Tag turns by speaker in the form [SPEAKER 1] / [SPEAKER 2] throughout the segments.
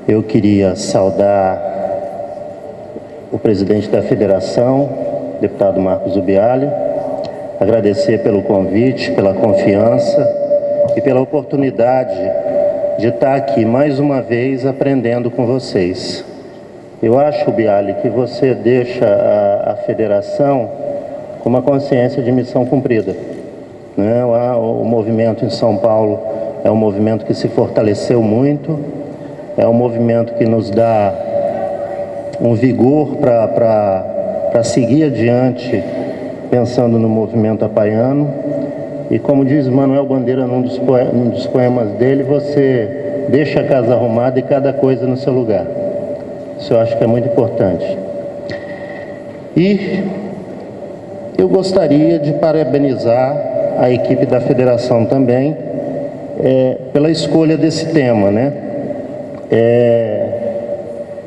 [SPEAKER 1] Eu queria saudar o presidente da federação, deputado Marcos Ubiali, agradecer pelo convite, pela confiança e pela oportunidade de estar aqui mais uma vez aprendendo com vocês. Eu acho, Ubiali, que você deixa a federação com uma consciência de missão cumprida, né? O movimento em São Paulo é um movimento que se fortaleceu muito, é um movimento que nos dá um vigor para seguir adiante, pensando no movimento apaiano. E como diz Manuel Bandeira num dos poemas dele, você deixa a casa arrumada e cada coisa no seu lugar. Isso eu acho que é muito importante. E eu gostaria de parabenizar a equipe da federação também pela escolha desse tema, né?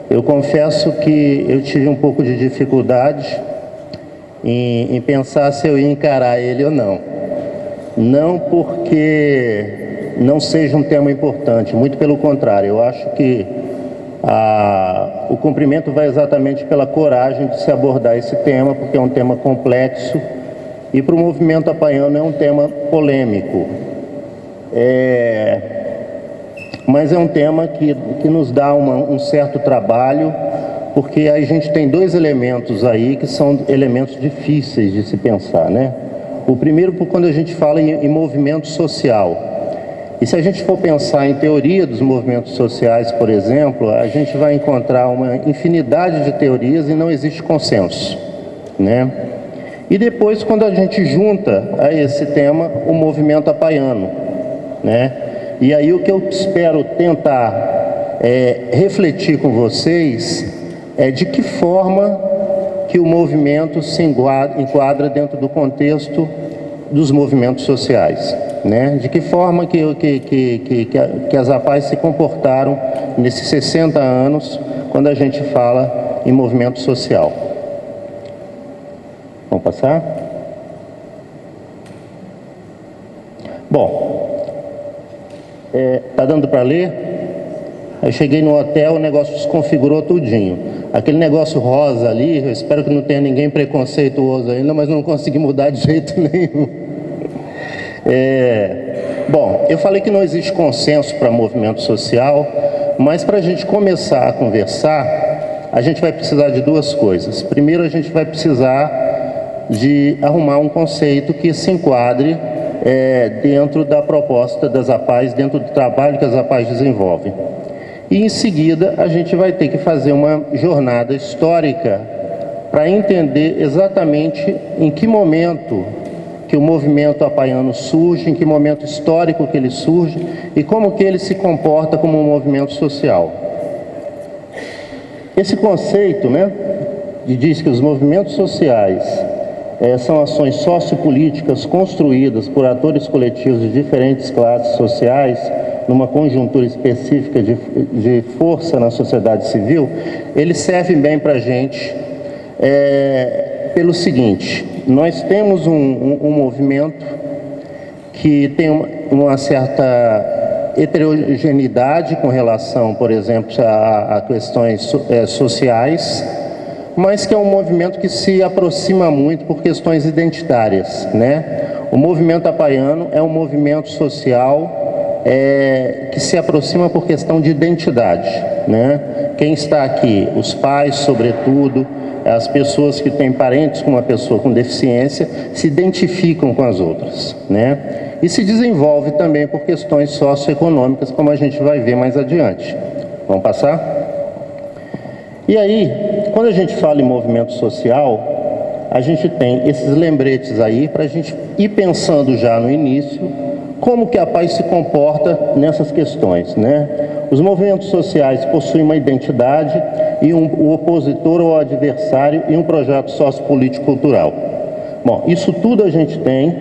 [SPEAKER 1] Eu confesso que eu tive um pouco de dificuldade em pensar se eu ia encarar ele ou não. Não porque não seja um tema importante, muito pelo contrário. Eu acho que o cumprimento vai exatamente pela coragem de se abordar esse tema, porque é um tema complexo e para o movimento apaiano é um tema polêmico. Mas é um tema que nos dá um certo trabalho, porque a gente tem dois elementos aí que são elementos difíceis de se pensar, né? O primeiro, quando a gente fala em movimento social. E se a gente for pensar em teoria dos movimentos sociais, por exemplo, a gente vai encontrar uma infinidade de teorias e não existe consenso, né? E depois, quando a gente junta a esse tema o movimento apaiano, né? E aí o que eu espero tentar refletir com vocês é de que forma que o movimento se enquadra dentro do contexto dos movimentos sociais, né? De que forma que as APAES se comportaram nesses 60 anos quando a gente fala em movimento social. Vamos passar? Bom, tá dando para ler? Eu cheguei no hotel, o negócio desconfigurou tudinho. Aquele negócio rosa ali, eu espero que não tenha ninguém preconceituoso ainda, mas não consegui mudar de jeito nenhum. Bom, eu falei que não existe consenso para movimento social, mas para a gente começar a conversar, a gente vai precisar de duas coisas. Primeiro, a gente vai precisar de arrumar um conceito que se enquadre dentro da proposta das APAES, dentro do trabalho que as APAES desenvolvem. E em seguida a gente vai ter que fazer uma jornada histórica para entender exatamente em que momento que o movimento apaiano surge, em que momento histórico que ele surge e como que ele se comporta como um movimento social. Esse conceito, né, diz que os movimentos sociais são ações sociopolíticas construídas por atores coletivos de diferentes classes sociais numa conjuntura específica de força na sociedade civil. Ele serve bem para a gente pelo seguinte: nós temos um movimento que tem uma certa heterogeneidade com relação, por exemplo, a questões sociais, mas que é um movimento que se aproxima muito por questões identitárias, né? O movimento apaiano é um movimento social que se aproxima por questão de identidade, né? Quem está aqui, os pais, sobretudo, as pessoas que têm parentes com uma pessoa com deficiência, se identificam com as outras, né? E se desenvolve também por questões socioeconômicas, como a gente vai ver mais adiante. Vamos passar? E aí, quando a gente fala em movimento social, a gente tem esses lembretes aí para a gente ir pensando já no início como que a APAES se comporta nessas questões, né? Os movimentos sociais possuem uma identidade e o opositor ou adversário e um projeto sociopolítico-cultural. Bom, isso tudo a gente tem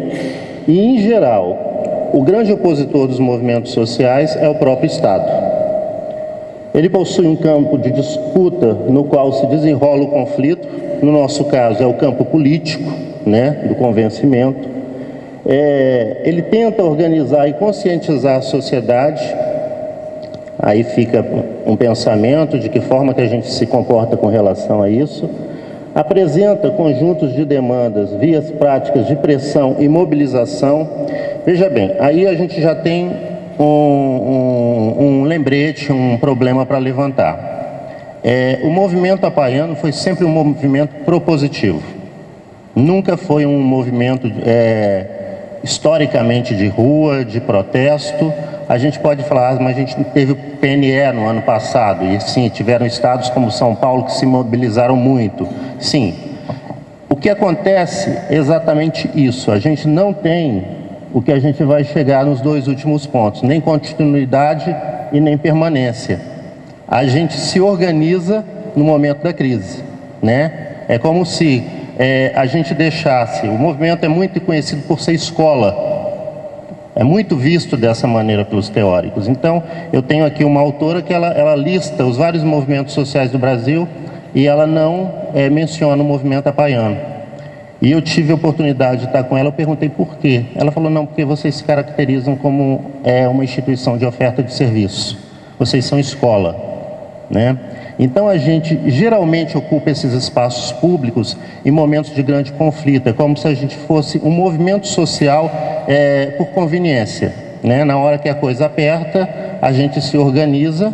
[SPEAKER 1] e, em geral, o grande opositor dos movimentos sociais é o próprio Estado. Ele possui um campo de disputa no qual se desenrola o conflito, no nosso caso é o campo político, né, do convencimento. Ele tenta organizar e conscientizar a sociedade Aí fica um pensamento de que forma que a gente se comporta com relação a isso. Apresenta conjuntos de demandas, vias práticas de pressão e mobilização. Veja bem, aí a gente já tem um lembrete, um problema para levantar. O movimento apaiano foi sempre um movimento propositivo. Nunca foi um movimento historicamente de rua, de protesto. A gente pode falar, mas a gente teve o PNE no ano passado, e sim, tiveram estados como São Paulo que se mobilizaram muito. Sim. O que acontece é exatamente isso. A gente não tem o que a gente vai chegar nos dois últimos pontos, nem continuidade e nem permanência. A gente se organiza no momento da crise, né? É como se a gente deixasse... O movimento é muito conhecido por ser escola. É muito visto dessa maneira pelos teóricos. Então, eu tenho aqui uma autora que ela lista os vários movimentos sociais do Brasil e ela não menciona o movimento apaiano. E eu tive a oportunidade de estar com ela, eu perguntei por quê. Ela falou, não, porque vocês se caracterizam como uma instituição de oferta de serviço. Vocês são escola, né? Então a gente geralmente ocupa esses espaços públicos em momentos de grande conflito. É como se a gente fosse um movimento social por conveniência, né? Na hora que a coisa aperta, a gente se organiza,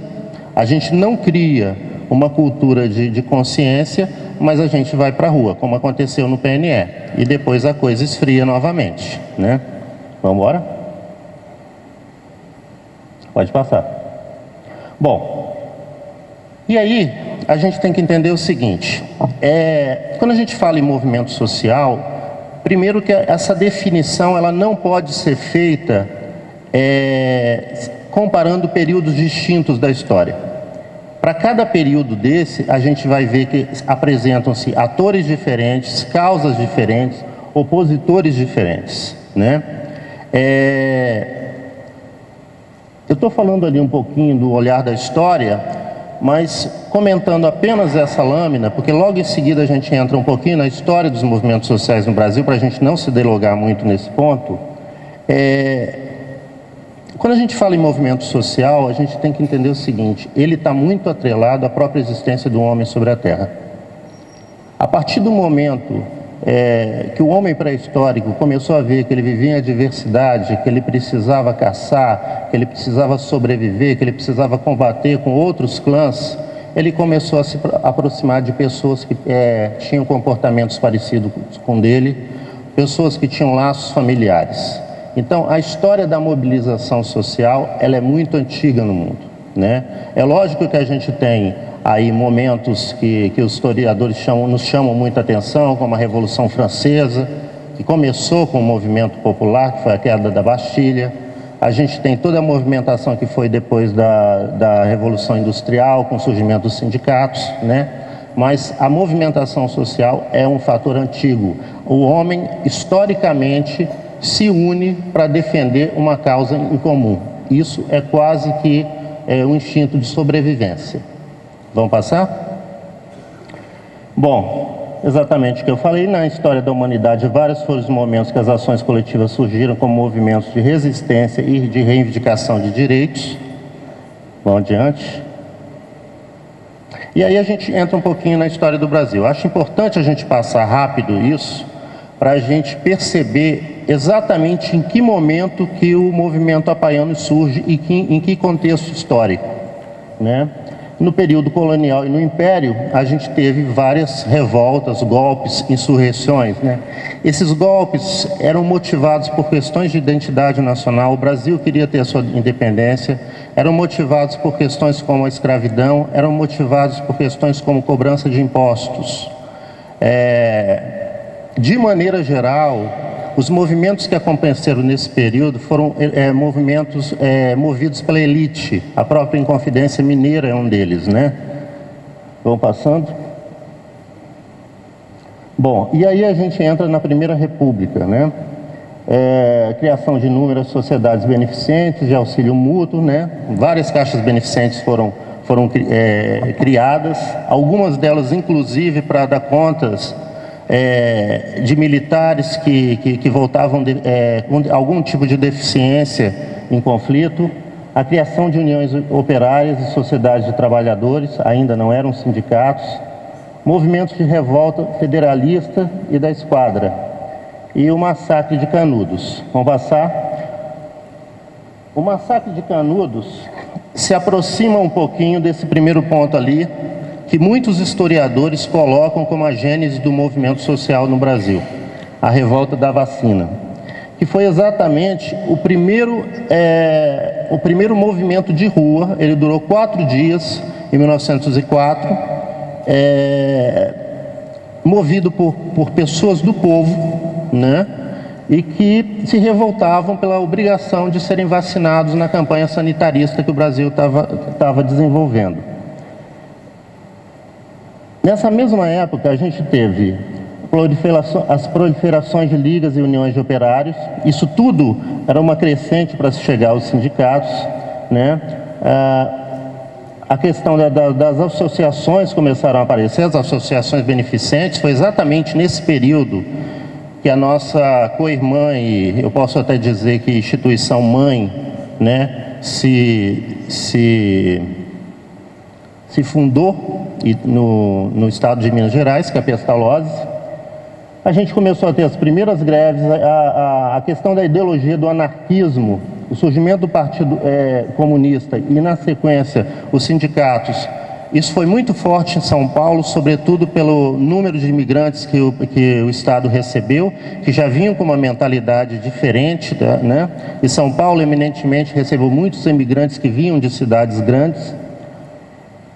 [SPEAKER 1] a gente não cria uma cultura de consciência, mas a gente vai para a rua, como aconteceu no PNE. E depois a coisa esfria novamente, né? Vamos embora? Pode passar. Bom... E aí, a gente tem que entender o seguinte, quando a gente fala em movimento social, primeiro que essa definição ela não pode ser feita comparando períodos distintos da história. Para cada período desse, a gente vai ver que apresentam-se atores diferentes, causas diferentes, opositores diferentes, né? Eu estou falando ali um pouquinho do olhar da história, mas comentando apenas essa lâmina, porque logo em seguida a gente entra um pouquinho na história dos movimentos sociais no Brasil, para a gente não se delongar muito nesse ponto. Quando a gente fala em movimento social, a gente tem que entender o seguinte, ele está muito atrelado à própria existência do homem sobre a Terra. A partir do momento que o homem pré-histórico começou a ver que ele vivia em adversidade, que ele precisava caçar, que ele precisava sobreviver, que ele precisava combater com outros clãs, ele começou a se aproximar de pessoas que tinham comportamentos parecidos com o dele, pessoas que tinham laços familiares. Então, a história da mobilização social, ela é muito antiga no mundo, né? É lógico que a gente tem aí momentos que os historiadores nos chamam muita atenção, como a Revolução Francesa, que começou com o movimento popular, que foi a queda da Bastilha. A gente tem toda a movimentação que foi depois da Revolução Industrial, com o surgimento dos sindicatos, né? Mas a movimentação social é um fator antigo. O homem, historicamente, se une para defender uma causa em comum. Isso é quase que um instinto de sobrevivência. Vamos passar? Bom, exatamente o que eu falei, na história da humanidade, vários foram os momentos que as ações coletivas surgiram como movimentos de resistência e de reivindicação de direitos. Vamos adiante. E aí a gente entra um pouquinho na história do Brasil. Acho importante a gente passar rápido isso, para a gente perceber exatamente em que momento que o movimento apaiano surge e em que contexto histórico, né? No período colonial e no Império, a gente teve várias revoltas, golpes, insurreições, né? Esses golpes eram motivados por questões de identidade nacional. O Brasil queria ter a sua independência. Eram motivados por questões como a escravidão, eram motivados por questões como cobrança de impostos. De maneira geral, os movimentos que aconteceram nesse período foram movimentos movidos pela elite. A própria Inconfidência Mineira é um deles, né? Vamos passando. Bom, e aí a gente entra na Primeira República, né? Criação de inúmeras sociedades beneficentes de auxílio mútuo, né? Várias caixas beneficentes foram criadas, algumas delas inclusive para dar contas de militares que voltavam com algum tipo de deficiência em conflito. a criação de uniões operárias e sociedades de trabalhadores, ainda não eram sindicatos, movimentos de revolta federalista e da Esquadra, e o massacre de Canudos. Vamos passar? O massacre de Canudos se aproxima um pouquinho desse primeiro ponto ali, que muitos historiadores colocam como a gênese do movimento social no Brasil, a revolta da vacina, que foi exatamente o primeiro movimento de rua. Ele durou 4 dias, em 1904, movido por pessoas do povo, né? E que se revoltavam pela obrigação de serem vacinados na campanha sanitarista que o Brasil estava desenvolvendo. Nessa mesma época, a gente teve as proliferações de ligas e uniões de operários. Isso tudo era uma crescente para se chegar aos sindicatos, né? A questão das associações começaram a aparecer, as associações beneficentes. Foi exatamente nesse período que a nossa co-irmã, e eu posso até dizer que instituição mãe, né, se fundou no estado de Minas Gerais, que é a Pestalozzi. A gente começou a ter as primeiras greves, a questão da ideologia do anarquismo, o surgimento do Partido Comunista e, na sequência, os sindicatos. Isso foi muito forte em São Paulo, sobretudo pelo número de imigrantes que o Estado recebeu, que já vinham com uma mentalidade diferente, né? E São Paulo, eminentemente, recebeu muitos imigrantes que vinham de cidades grandes.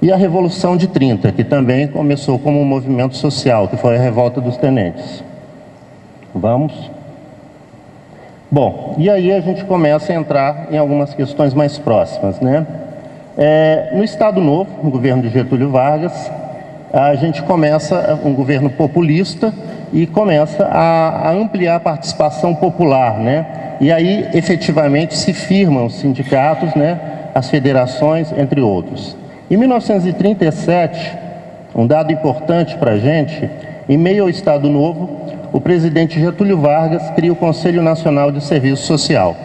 [SPEAKER 1] E a Revolução de 30, que também começou como um movimento social, que foi a Revolta dos Tenentes. Vamos? Bom, e aí a gente começa a entrar em algumas questões mais próximas, né? No Estado Novo, no governo de Getúlio Vargas, a gente começa um governo populista e começa a ampliar a participação popular, né? E aí, efetivamente, se firmam os sindicatos, né? As federações, entre outros. Em 1937, um dado importante para a gente, em meio ao Estado Novo, o presidente Getúlio Vargas cria o Conselho Nacional de Serviço Social.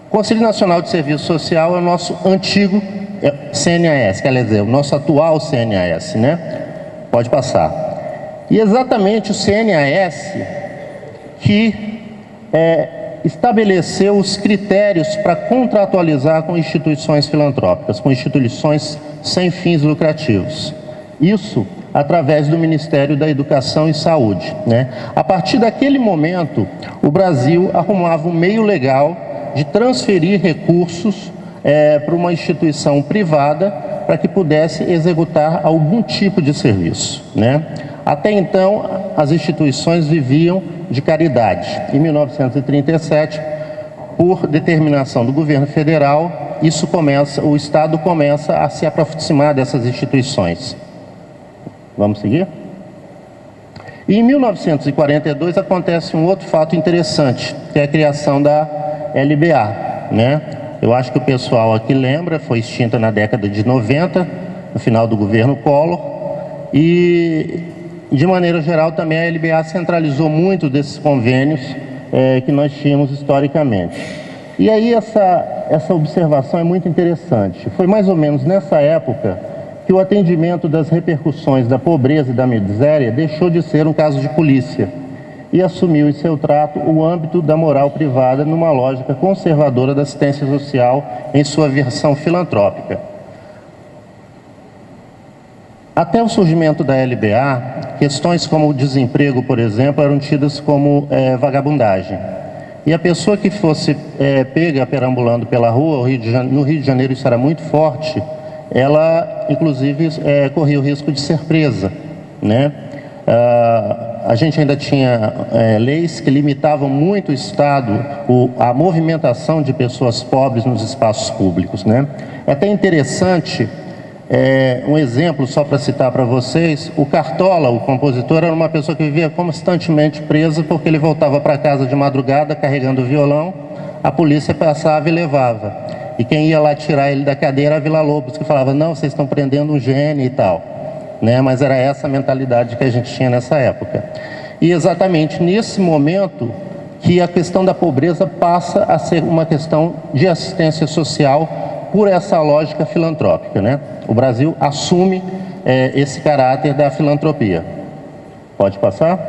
[SPEAKER 1] O Conselho Nacional de Serviço Social é o nosso antigo CNAS, quer dizer, o nosso atual CNAS, né? Pode passar. E exatamente o CNAS que estabeleceu os critérios para contratualizar com instituições filantrópicas, com instituições sem fins lucrativos. Isso através do Ministério da Educação e Saúde, né? A partir daquele momento, o Brasil arrumava um meio legal de transferir recursos para uma instituição privada para que pudesse executar algum tipo de serviço, né? Até então, as instituições viviam de caridade. Em 1937, por determinação do governo federal, o Estado começa a se aproximar dessas instituições. Vamos seguir? E em 1942 acontece um outro fato interessante, que é a criação da LBA, né? Eu acho que o pessoal aqui lembra, foi extinta na década de 90, no final do governo Collor, e de maneira geral também a LBA centralizou muito desses convênios que nós tínhamos historicamente. E aí essa observação é muito interessante. Foi mais ou menos nessa época que o atendimento das repercussões da pobreza e da miséria deixou de ser um caso de polícia e assumiu em seu trato o âmbito da moral privada numa lógica conservadora da assistência social em sua versão filantrópica. Até o surgimento da LBA, questões como o desemprego, por exemplo, eram tidas como vagabundagem. E a pessoa que fosse pega perambulando pela rua, no Rio de Janeiro isso era muito forte, ela, inclusive, corria o risco de ser presa, né? A gente ainda tinha leis que limitavam muito o Estado, a movimentação de pessoas pobres nos espaços públicos, né? É até interessante, um exemplo só para citar para vocês, o Cartola, o compositor, era uma pessoa que vivia constantemente presa porque ele voltava para casa de madrugada carregando o violão, a polícia passava e levava. E quem ia lá tirar ele da cadeia era a Vila Lobos, que falava, não, vocês estão prendendo um gênio e tal, né? Mas era essa a mentalidade que a gente tinha nessa época. E exatamente nesse momento que a questão da pobreza passa a ser uma questão de assistência social por essa lógica filantrópica, né? O Brasil assume esse caráter da filantropia. Pode passar?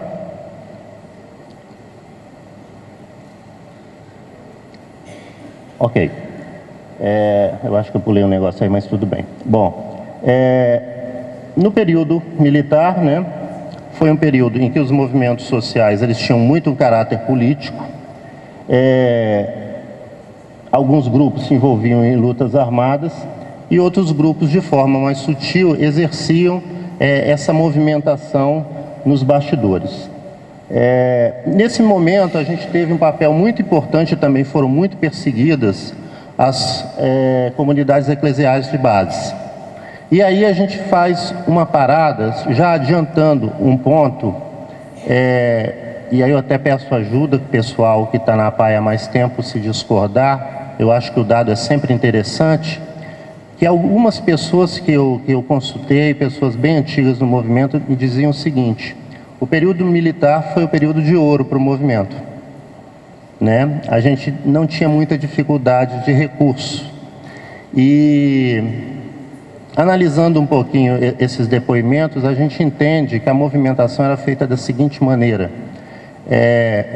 [SPEAKER 1] Ok. Eu acho que eu pulei um negócio aí, mas tudo bem. Bom, no período militar, né, foi um período em que os movimentos sociais eles tinham muito um caráter político. Alguns grupos se envolviam em lutas armadas e outros grupos, de forma mais sutil, exerciam essa movimentação nos bastidores. Nesse momento, a gente teve um papel muito importante, também foram muito perseguidas as comunidades eclesiais de base. E aí a gente faz uma parada, já adiantando um ponto, e aí eu até peço ajuda do pessoal que está na APAE há mais tempo se discordar, eu acho que o dado é sempre interessante, que algumas pessoas que eu consultei, pessoas bem antigas no movimento, me diziam o seguinte: o período militar foi o período de ouro para o movimento, né? A gente não tinha muita dificuldade de recurso. E analisando um pouquinho esses depoimentos, a gente entende que a movimentação era feita da seguinte maneira: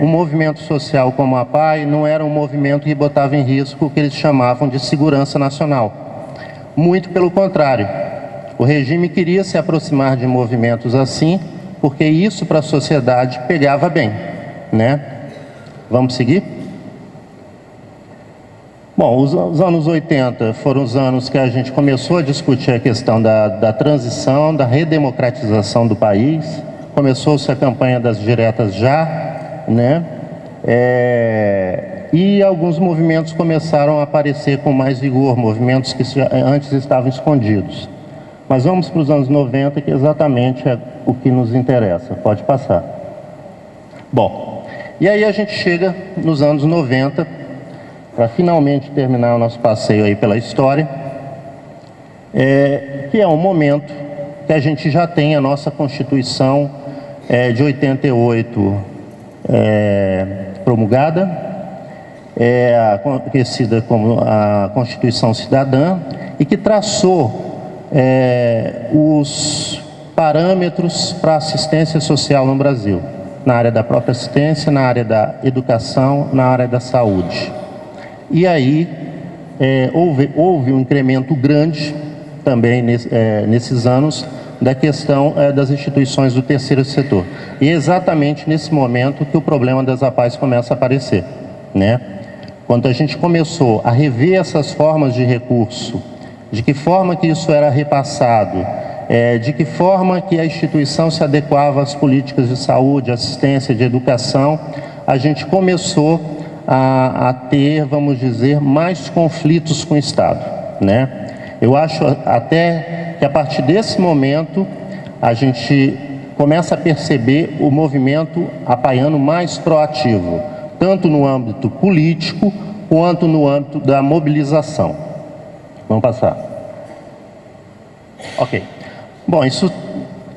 [SPEAKER 1] um movimento social como a APAE não era um movimento que botava em risco o que eles chamavam de segurança nacional. Muito pelo contrário, o regime queria se aproximar de movimentos assim, porque isso para a sociedade pegava bem, né? Vamos seguir? Bom, os anos 80 foram os anos que a gente começou a discutir a questão da transição, da redemocratização do país. Começou-se a campanha das diretas já, né? E alguns movimentos começaram a aparecer com mais vigor, movimentos que antes estavam escondidos. Mas vamos para os anos 90, que exatamente é o que nos interessa. Pode passar. Bom, e aí a gente chega nos anos 90, para finalmente terminar o nosso passeio aí pela história, que é um momento que a gente já tem a nossa Constituição de 88 promulgada, conhecida como a Constituição Cidadã, e que traçou os parâmetros para assistência social no Brasil, na área da própria assistência, na área da educação, na área da saúde. E aí houve um incremento grande também nesses anos da questão das instituições do terceiro setor. E é exatamente nesse momento que o problema das APAES começa a aparecer, né? Quando a gente começou a rever essas formas de recurso, de que forma que isso era repassado, de que forma que a instituição se adequava às políticas de saúde, assistência, de educação, a gente começou a ter, vamos dizer, mais conflitos com o Estado, né? Eu acho até que a partir desse momento a gente começa a perceber o movimento apaiano mais proativo, tanto no âmbito político quanto no âmbito da mobilização. Vamos passar. Ok. Bom, isso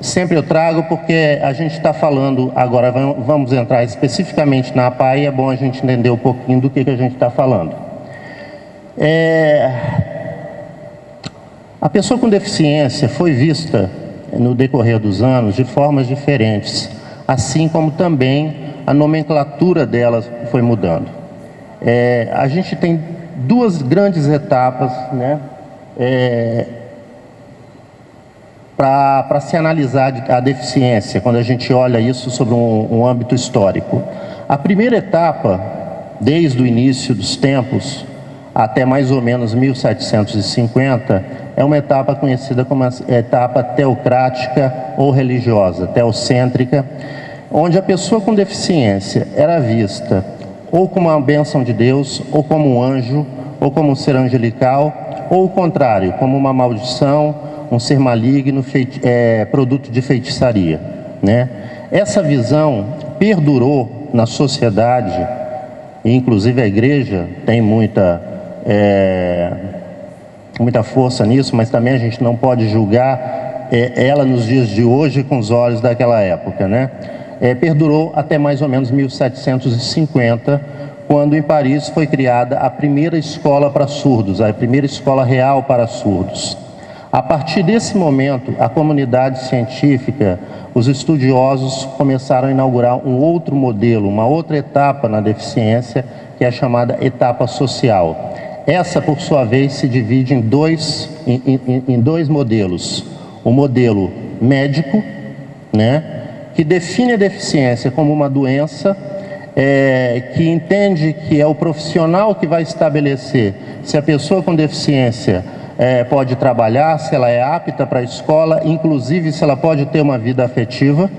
[SPEAKER 1] sempre eu trago porque a gente está falando, agora vamos entrar especificamente na APAE, é bom a gente entender um pouquinho do que a gente está falando. A pessoa com deficiência foi vista no decorrer dos anos de formas diferentes, assim como também a nomenclatura delas foi mudando. A gente tem duas grandes etapas, né, para se analisar a deficiência, quando a gente olha isso sobre um âmbito histórico. A primeira etapa, desde o início dos tempos, até mais ou menos 1750, é uma etapa conhecida como a etapa teocrática ou religiosa, teocêntrica, onde a pessoa com deficiência era vista ou como uma bênção de Deus, ou como um anjo, ou como um ser angelical, ou o contrário, como uma maldição, um ser maligno, produto de feitiçaria, né? Essa visão perdurou na sociedade, e inclusive a igreja tem muita força nisso, mas também a gente não pode julgar ela nos dias de hoje com os olhos daquela época, né? perdurou até mais ou menos 1750, quando em Paris foi criada a primeira escola para surdos, a primeira escola real para surdos. A partir desse momento, a comunidade científica, os estudiosos começaram a inaugurar um outro modelo, uma outra etapa na deficiência, que é a chamada etapa social. Essa, por sua vez, se divide em dois modelos. O modelo médico, né, que define a deficiência como uma doença, que entende que é o profissional que vai estabelecer se a pessoa com deficiência pode trabalhar, se ela é apta para a escola, inclusive se ela pode ter uma vida afetiva.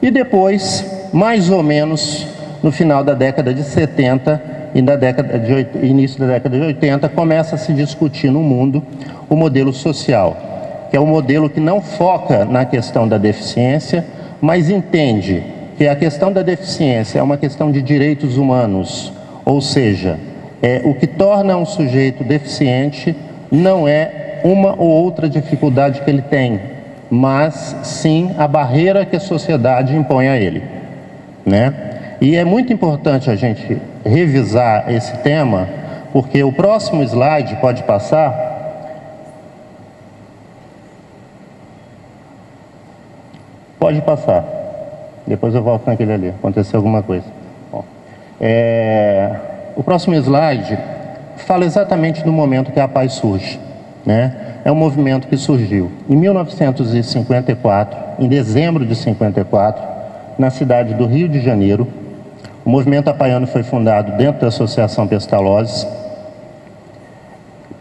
[SPEAKER 1] E depois, mais ou menos no final da década de 70 e início da década de 80, começa a se discutir no mundo o modelo social, que é um modelo que não foca na questão da deficiência, mas entende que a questão da deficiência é uma questão de direitos humanos, ou seja, o que torna um sujeito deficiente não é uma ou outra dificuldade que ele tem, mas sim a barreira que a sociedade impõe a ele, né? E é muito importante a gente revisar esse tema, porque o próximo slide, pode passar? Pode passar. Depois eu volto naquele ali, aconteceu alguma coisa. Bom, o próximo slide fala exatamente do momento que a paz surge, né? É um movimento que surgiu em 1954, em dezembro de 54, na cidade do Rio de Janeiro. O movimento apaiano foi fundado dentro da Associação Pestalozzi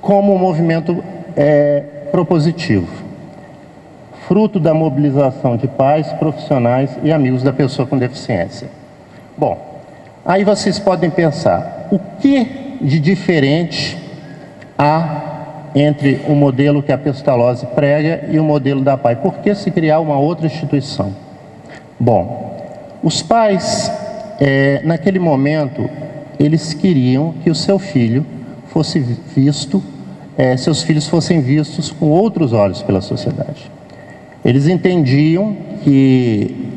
[SPEAKER 1] como um movimento propositivo, fruto da mobilização de pais, profissionais e amigos da pessoa com deficiência. Bom, aí vocês podem pensar, o que de diferente há entre o modelo que a Pestalozzi prega e o modelo da APAE? Por que se criar uma outra instituição? Bom, os pais, naquele momento, eles queriam que o seu filho fosse visto, seus filhos fossem vistos com outros olhos pela sociedade. Eles entendiam que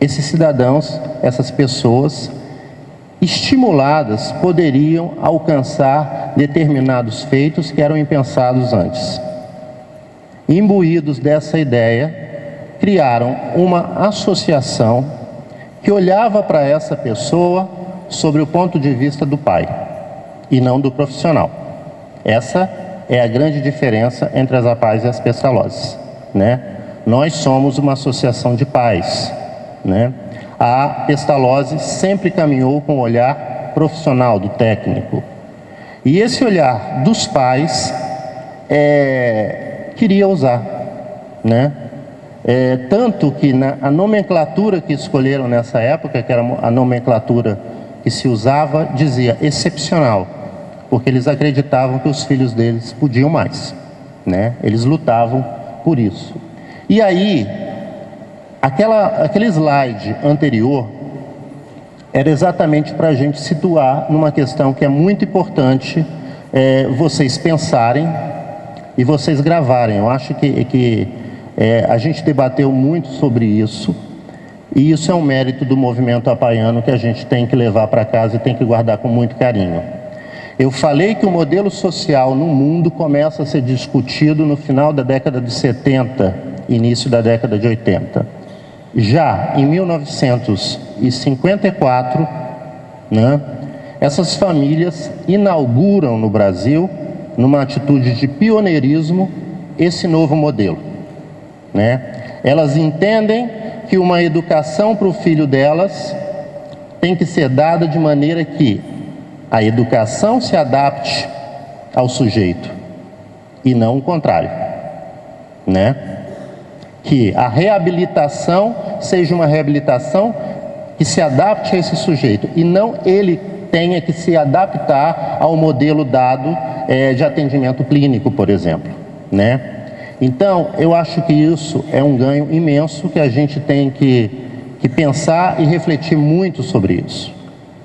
[SPEAKER 1] esses cidadãos, essas pessoas, estimuladas, poderiam alcançar determinados feitos que eram impensados antes. Imbuídos dessa ideia, criaram uma associação que olhava para essa pessoa sobre o ponto de vista do pai e não do profissional. Essa é a grande diferença entre as APAES e as Pestalozzi, né? Nós somos uma associação de pais, né? A Pestalozzi sempre caminhou com o olhar profissional do técnico. E esse olhar dos pais queria usar, né? Tanto que a nomenclatura que escolheram nessa época, que era a nomenclatura que se usava, dizia excepcional, porque eles acreditavam que os filhos deles podiam mais, né? Eles lutavam por isso. E aí, aquele slide anterior era exatamente para a gente situar numa questão que é muito importante vocês pensarem e vocês gravarem. Eu acho que a gente debateu muito sobre isso, e isso é um mérito do movimento apaiano que a gente tem que levar para casa e tem que guardar com muito carinho. Eu falei que o modelo social no mundo começa a ser discutido no final da década de 70, início da década de 80. Já em 1954, né, essas famílias inauguram no Brasil, numa atitude de pioneirismo, esse novo modelo, né? Elas entendem que uma educação para o filho delas tem que ser dada de maneira que a educação se adapte ao sujeito e não o contrário, né? Que a reabilitação seja uma reabilitação que se adapte a esse sujeito e não ele tenha que se adaptar ao modelo dado de atendimento clínico, por exemplo, né? Então, eu acho que isso é um ganho imenso que a gente tem que pensar e refletir muito sobre isso,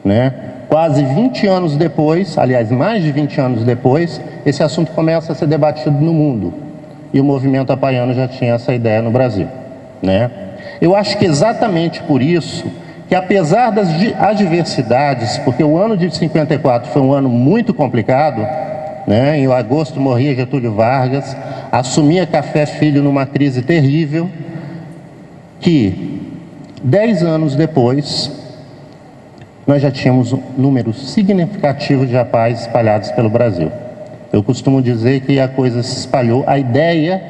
[SPEAKER 1] né? Quase 20 anos depois, aliás, mais de 20 anos depois, esse assunto começa a ser debatido no mundo. E o movimento apaiano já tinha essa ideia no Brasil, né? Eu acho que exatamente por isso, que apesar das adversidades, porque o ano de 54 foi um ano muito complicado, né? Em agosto morria Getúlio Vargas, assumia Café Filho numa crise terrível, que 10 anos depois, nós já tínhamos um número significativo de APAES espalhados pelo Brasil. Eu costumo dizer que a coisa se espalhou, a ideia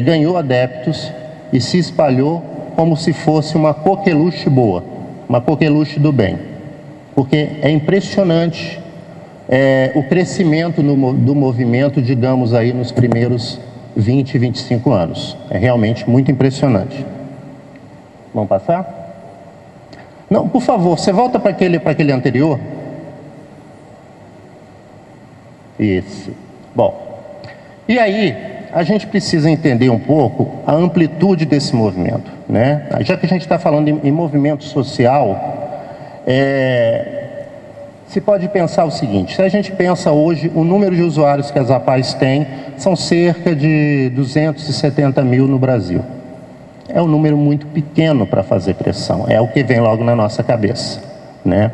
[SPEAKER 1] ganhou adeptos e se espalhou como se fosse uma coqueluche boa, uma coqueluche do bem. Porque é impressionante o crescimento do movimento, digamos aí, nos primeiros 20, 25 anos. É realmente muito impressionante. Vamos passar? Não, por favor, você volta para aquele anterior. Esse. Bom, e aí a gente precisa entender um pouco a amplitude desse movimento, né? Já que a gente está falando em movimento social, se pode pensar o seguinte: se a gente pensa hoje, o número de usuários que as APAES têm são cerca de 270 mil no Brasil. É um número muito pequeno para fazer pressão, é o que vem logo na nossa cabeça, né?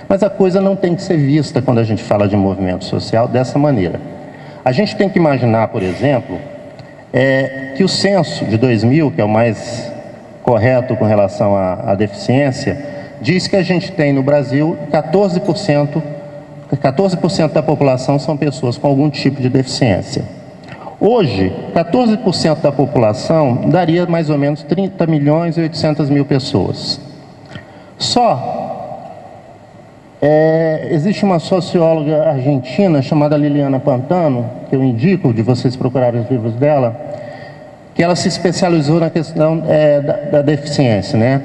[SPEAKER 1] Mas a coisa não tem que ser vista, quando a gente fala de movimento social, dessa maneira. A gente tem que imaginar, por exemplo, que o censo de 2000, que é o mais correto com relação à deficiência, diz que a gente tem no Brasil 14% da população são pessoas com algum tipo de deficiência. Hoje, 14% da população daria mais ou menos 30 milhões e 800 mil pessoas. Existe uma socióloga argentina chamada Liliana Pantano, que eu indico de vocês procurarem os livros dela, que ela se especializou na questão da deficiência, né?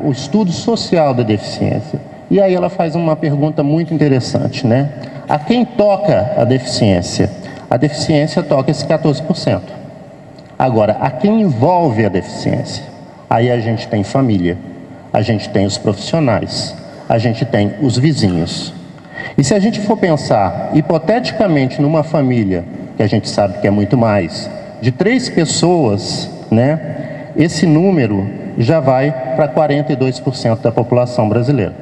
[SPEAKER 1] O estudo social da deficiência. E aí ela faz uma pergunta muito interessante, né? A quem toca a deficiência? A deficiência toca esse 14%. Agora, a quem envolve a deficiência? Aí a gente tem família, a gente tem os profissionais, a gente tem os vizinhos. E se a gente for pensar, hipoteticamente, numa família, que a gente sabe que é muito mais, de 3 pessoas, né, esse número já vai para 42% da população brasileira.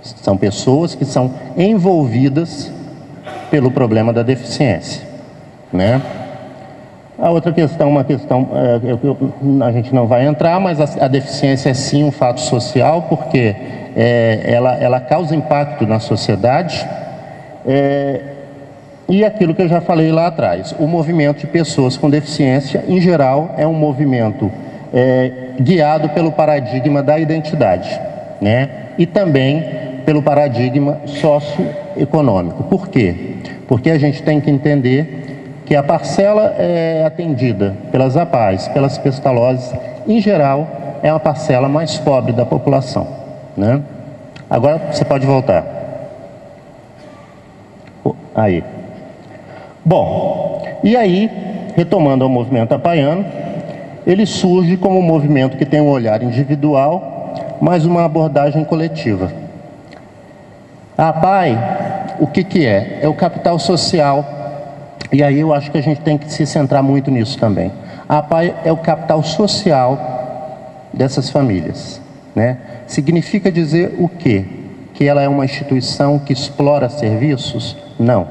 [SPEAKER 1] São pessoas que são envolvidas pelo problema da deficiência, né? A outra questão, a gente não vai entrar, mas a deficiência é sim um fato social, porque ela causa impacto na sociedade, e aquilo que eu já falei lá atrás, o movimento de pessoas com deficiência, em geral, é um movimento guiado pelo paradigma da identidade, né? E também pelo paradigma socioeconômico. Por quê? Porque a gente tem que entender que a parcela atendida pelas APAES, pelas pestalozes, em geral, é a parcela mais pobre da população, né? Agora você pode voltar. Aí. Bom, e aí, retomando ao movimento apaiano, ele surge como um movimento que tem um olhar individual, mas uma abordagem coletiva. A APAE, o que é? É o capital social. E aí eu acho que a gente tem que se centrar muito nisso também. A APAE é o capital social dessas famílias, né? Significa dizer o quê? Que ela é uma instituição que explora serviços? Não,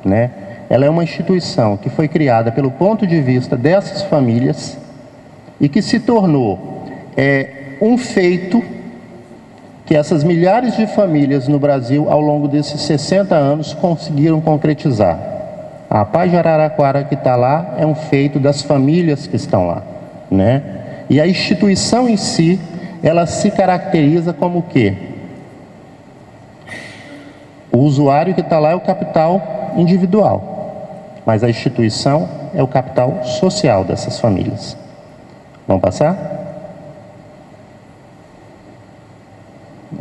[SPEAKER 1] né? Ela é uma instituição que foi criada pelo ponto de vista dessas famílias e que se tornou um feito que essas milhares de famílias no Brasil, ao longo desses 60 anos, conseguiram concretizar. A APAE de Araraquara que está lá é um feito das famílias que estão lá, né? E a instituição em si, ela se caracteriza como o quê? O usuário que está lá é o capital individual, mas a instituição é o capital social dessas famílias. Vamos passar?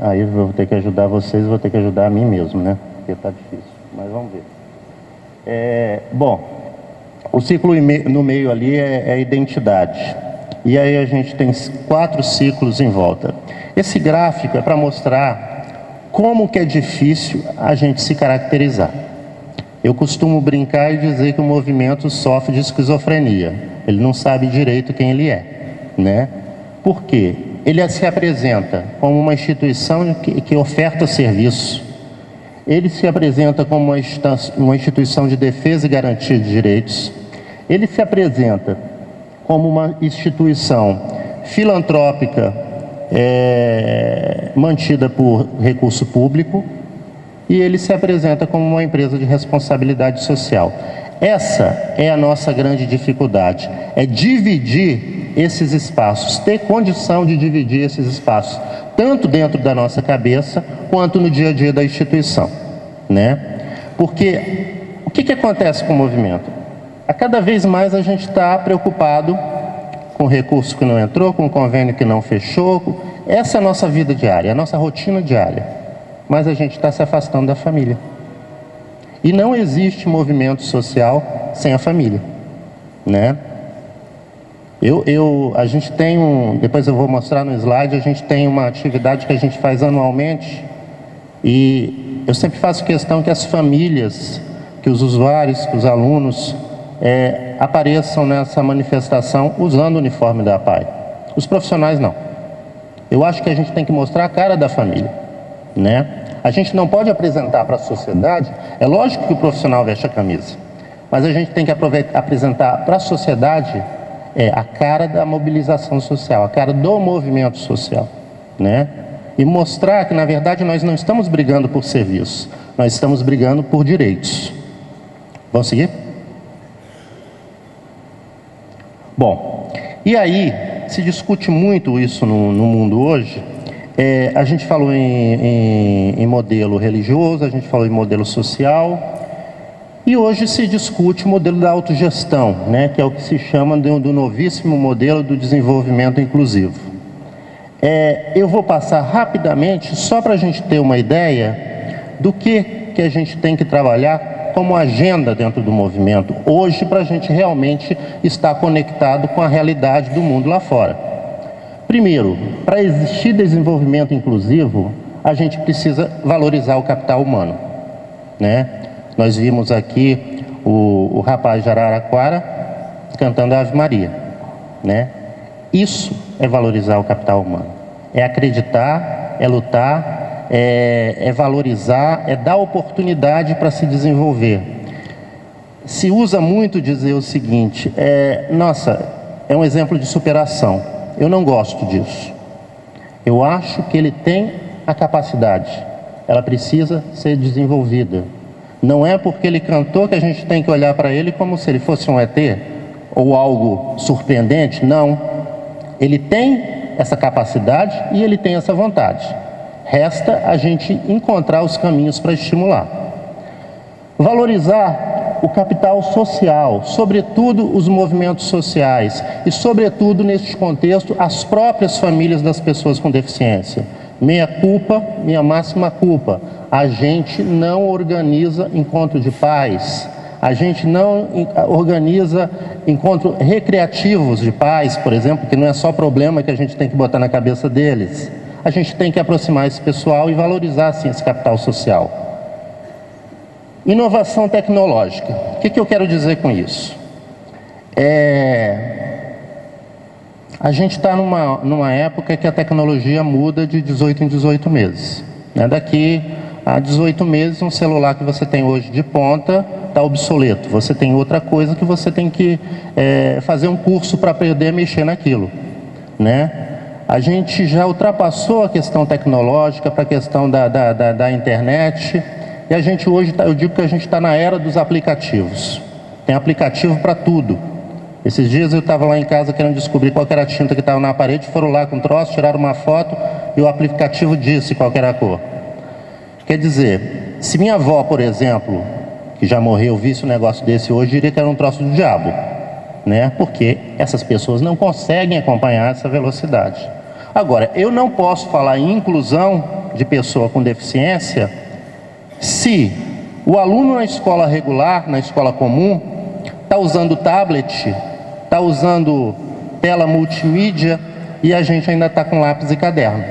[SPEAKER 1] Aí eu vou ter que ajudar vocês, vou ter que ajudar a mim mesmo, né? Porque está difícil, mas vamos ver. Bom, o ciclo no meio ali é identidade. E aí a gente tem 4 ciclos em volta. Esse gráfico é para mostrar como que é difícil a gente se caracterizar. Eu costumo brincar e dizer que o movimento sofre de esquizofrenia. Ele não sabe direito quem ele é, né? Por quê? Ele se apresenta como uma instituição que oferta serviço. Ele se apresenta como uma instituição de defesa e garantia de direitos. Ele se apresenta como uma instituição filantrópica mantida por recurso público, e ele se apresenta como uma empresa de responsabilidade social. Essa é a nossa grande dificuldade, é dividir esses espaços, ter condição de dividir esses espaços, tanto dentro da nossa cabeça, quanto no dia a dia da instituição, né? Porque o que acontece com o movimento? A cada vez mais a gente está preocupado com recurso que não entrou, com convênio que não fechou. Essa é a nossa vida diária, a nossa rotina diária. Mas a gente está se afastando da família. E não existe movimento social sem a família, né? A gente tem depois eu vou mostrar no slide, a gente tem uma atividade que a gente faz anualmente, e eu sempre faço questão que as famílias, que os usuários, que os alunos apareçam nessa manifestação usando o uniforme da APAE. Os profissionais não. Eu acho que a gente tem que mostrar a cara da família, né? A gente não pode apresentar para a sociedade, é lógico que o profissional veste a camisa, mas a gente tem que apresentar para a sociedade a cara da mobilização social, a cara do movimento social, né? E mostrar que, na verdade, nós não estamos brigando por serviço, nós estamos brigando por direitos. Vamos seguir? Bom, e aí se discute muito isso no mundo hoje. A gente falou em modelo religioso, a gente falou em modelo social, e hoje se discute o modelo da autogestão, né, que é o que se chama do novíssimo modelo do desenvolvimento inclusivo. Eu vou passar rapidamente, só para a gente ter uma ideia do que a gente tem que trabalhar como agenda dentro do movimento hoje, para a gente realmente estar conectado com a realidade do mundo lá fora. Primeiro, para existir desenvolvimento inclusivo, a gente precisa valorizar o capital humano, né? Nós vimos aqui o rapaz de Araraquara cantando a Ave Maria, né? Isso é valorizar o capital humano, é acreditar, é lutar, é valorizar, é dar oportunidade para se desenvolver. Se usa muito dizer o seguinte, nossa, é um exemplo de superação. Eu não gosto disso. Eu acho que ele tem a capacidade, ela precisa ser desenvolvida. Não é porque ele cantou que a gente tem que olhar para ele como se ele fosse um ET ou algo surpreendente, não. Ele tem essa capacidade e ele tem essa vontade. Resta a gente encontrar os caminhos para estimular. Valorizar o capital social, sobretudo os movimentos sociais e, sobretudo, neste contexto, as próprias famílias das pessoas com deficiência. Minha culpa, minha máxima culpa. A gente não organiza encontro de pais, a gente não organiza encontros recreativos de pais, por exemplo, que não é só problema que a gente tem que botar na cabeça deles. A gente tem que aproximar esse pessoal e valorizar, assim, esse capital social. Inovação tecnológica. O que eu quero dizer com isso? A gente está numa época que a tecnologia muda de 18 em 18 meses. Né? Daqui a 18 meses, um celular que você tem hoje de ponta está obsoleto. Você tem outra coisa que você tem que fazer um curso para aprender a mexer naquilo, né? A gente já ultrapassou a questão tecnológica para a questão da internet, e a gente hoje, eu digo que a gente está na era dos aplicativos. Tem aplicativo para tudo. Esses dias eu estava lá em casa querendo descobrir qual era a tinta que estava na parede, foram lá com um troço, tiraram uma foto e o aplicativo disse qual era a cor. Quer dizer, se minha avó, por exemplo, que já morreu, visse um negócio desse hoje, diria que era um troço do diabo, né? Porque essas pessoas não conseguem acompanhar essa velocidade. Agora, eu não posso falar em inclusão de pessoa com deficiência se o aluno na escola regular, na escola comum, está usando tablet, está usando tela multimídia e a gente ainda está com lápis e caderno.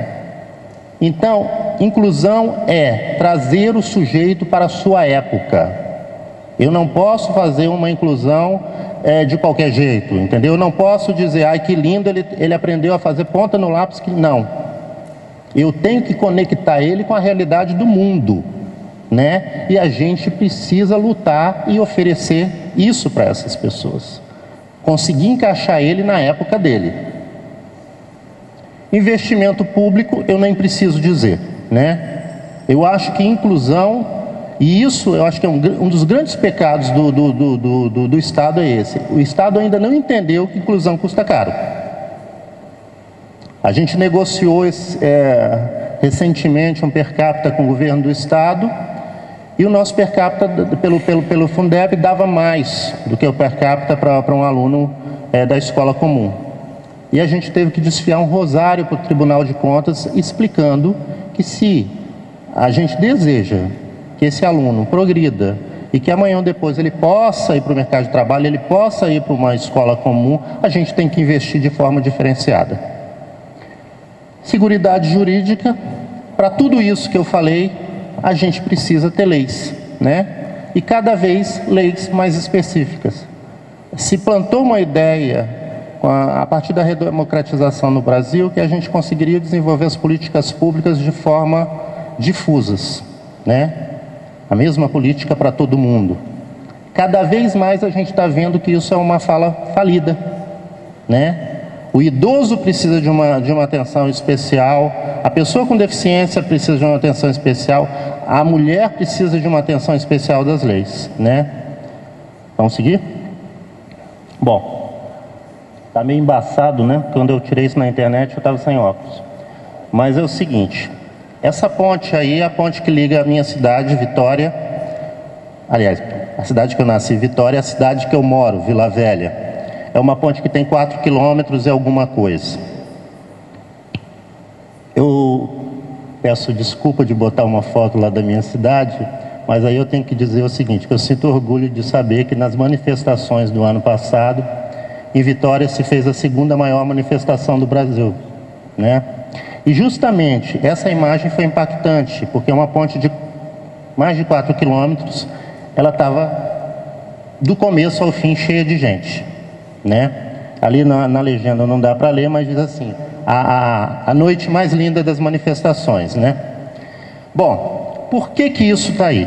[SPEAKER 1] Então, inclusão é trazer o sujeito para a sua época. Eu não posso fazer uma inclusão de qualquer jeito, entendeu? Eu não posso dizer, ai que lindo, ele aprendeu a fazer ponta no lápis, que não. Eu tenho que conectar ele com a realidade do mundo, né? E a gente precisa lutar e oferecer isso para essas pessoas. Conseguir encaixar ele na época dele. Investimento público, eu nem preciso dizer, né? Eu acho que inclusão, e isso eu acho que é um dos grandes pecados do Estado é esse. O Estado ainda não entendeu que inclusão custa caro. A gente negociou recentemente um per capita com o governo do Estado, e o nosso per capita, pelo Fundeb, dava mais do que o per capita para um aluno da escola comum. E a gente teve que desfiar um rosário para o Tribunal de Contas, explicando que se a gente deseja que esse aluno progrida e que amanhã ou depois ele possa ir para o mercado de trabalho, ele possa ir para uma escola comum, a gente tem que investir de forma diferenciada. Seguridade jurídica, para tudo isso que eu falei, a gente precisa ter leis, né? E cada vez leis mais específicas. Se plantou uma ideia, a partir da redemocratização no Brasil, que a gente conseguiria desenvolver as políticas públicas de forma difusas, né? A mesma política para todo mundo. Cada vez mais a gente está vendo que isso é uma fala falida, né? O idoso precisa de uma atenção especial, a pessoa com deficiência precisa de uma atenção especial, a mulher precisa de uma atenção especial das leis, né? Vamos seguir? Bom, tá meio embaçado, né? Quando eu tirei isso na internet eu estava sem óculos. Mas é o seguinte, essa ponte aí é a ponte que liga a minha cidade, Vitória, aliás, a cidade que eu nasci, Vitória, a cidade que eu moro, Vila Velha. É uma ponte que tem 4 quilômetros e alguma coisa. Eu peço desculpa de botar uma foto lá da minha cidade, mas aí eu tenho que dizer o seguinte, que eu sinto orgulho de saber que nas manifestações do ano passado, em Vitória se fez a segunda maior manifestação do Brasil, né? E justamente essa imagem foi impactante, porque uma ponte de mais de 4 quilômetros, ela estava do começo ao fim cheia de gente, né? Ali na legenda não dá para ler, mas diz assim, a noite mais linda das manifestações, né? Bom, por que isso está aí?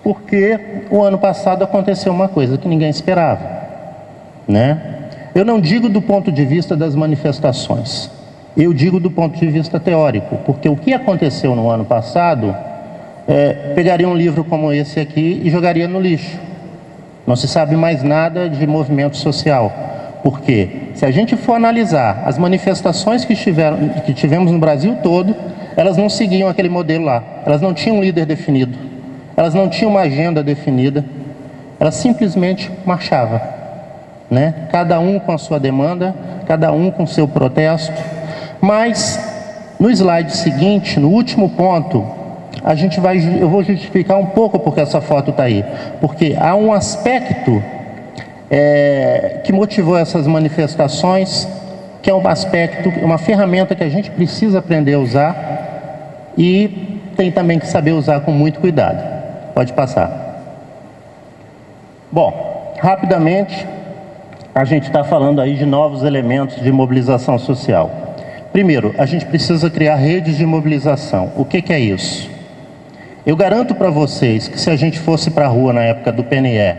[SPEAKER 1] Porque o ano passado aconteceu uma coisa que ninguém esperava, né? Eu não digo do ponto de vista das manifestações, eu digo do ponto de vista teórico, porque o que aconteceu no ano passado, pegaria um livro como esse aqui e jogaria no lixo. Não se sabe mais nada de movimento social, porque se a gente for analisar as manifestações que tivemos no Brasil todo, elas não seguiam aquele modelo lá, elas não tinham um líder definido, elas não tinham uma agenda definida, elas simplesmente marchavam, né? Cada um com a sua demanda, cada um com o seu protesto. Mas no slide seguinte, no último ponto, eu vou justificar um pouco porque essa foto está aí. Porque há um aspecto que motivou essas manifestações, que é um aspecto, uma ferramenta que a gente precisa aprender a usar e tem também que saber usar com muito cuidado. Pode passar. Bom, rapidamente, a gente está falando aí de novos elementos de mobilização social. Primeiro, a gente precisa criar redes de mobilização. O que é isso? Eu garanto para vocês que se a gente fosse para a rua na época do PNE,